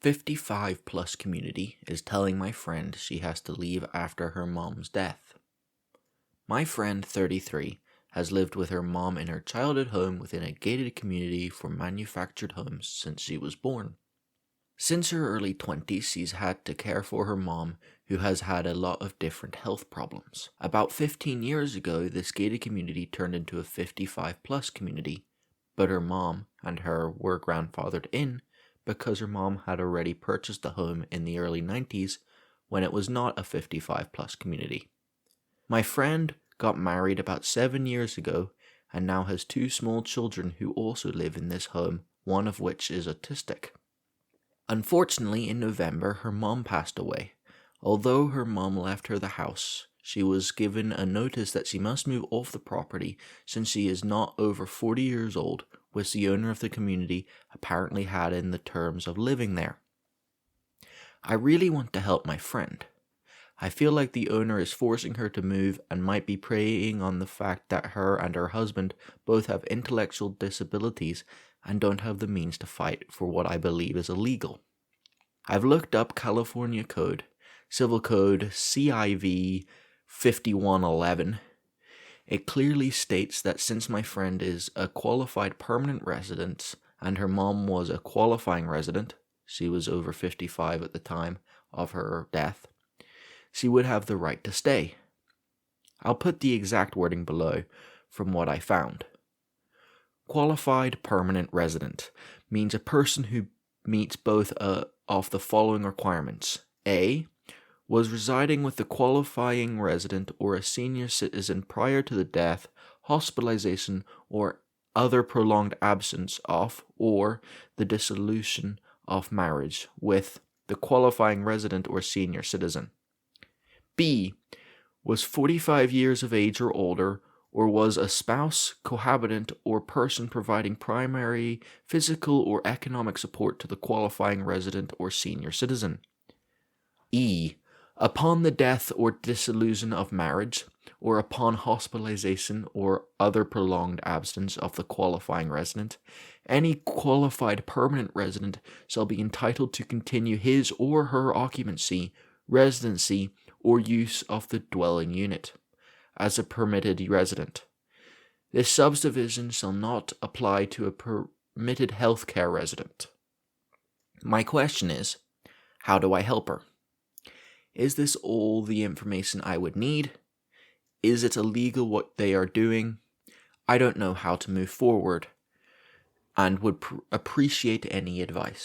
55 plus community is telling my friend she has to leave after her mom's death. My friend, 33, has lived with her mom in her childhood home within a gated community for manufactured homes since she was born. Since her early 20s, she's had to care for her mom, who has had a lot of different health problems. About 15 years ago, this gated community turned into a 55 plus community, but her mom and her were grandfathered in because her mom had already purchased the home in the early 90s when it was not a 55 plus community. My friend got married about 7 years ago and now has 2 small children who also live in this home, one of which is autistic. Unfortunately, in November, her mom passed away. Although her mom left her the house, she was given a notice that she must move off the property since she is not over 40 years old, which the owner of the community apparently had in the terms of living there. I really want to help my friend. I feel like the owner is forcing her to move and might be preying on the fact that her and her husband both have intellectual disabilities and don't have the means to fight for what I believe is illegal. I've looked up California Code, Civil Code CIV 5111. It clearly states that since my friend is a qualified permanent resident and her mom was a qualifying resident, she was over 55 at the time of her death, she would have the right to stay. I'll put the exact wording below from what I found. Qualified permanent resident means a person who meets both of the following requirements. A. Was residing with the qualifying resident or a senior citizen prior to the death, hospitalization, or other prolonged absence of, or the dissolution of marriage with the qualifying resident or senior citizen. B. Was 45 years of age or older, or was a spouse, cohabitant, or person providing primary physical or economic support to the qualifying resident or senior citizen. E. Upon the death or dissolution of marriage, or upon hospitalization or other prolonged absence of the qualifying resident, any qualified permanent resident shall be entitled to continue his or her occupancy, residency, or use of the dwelling unit as a permitted resident. This subdivision shall not apply to a permitted healthcare resident. My question is, how do I help her? Is this all the information I would need? Is it illegal what they are doing? I don't know how to move forward and would appreciate any advice.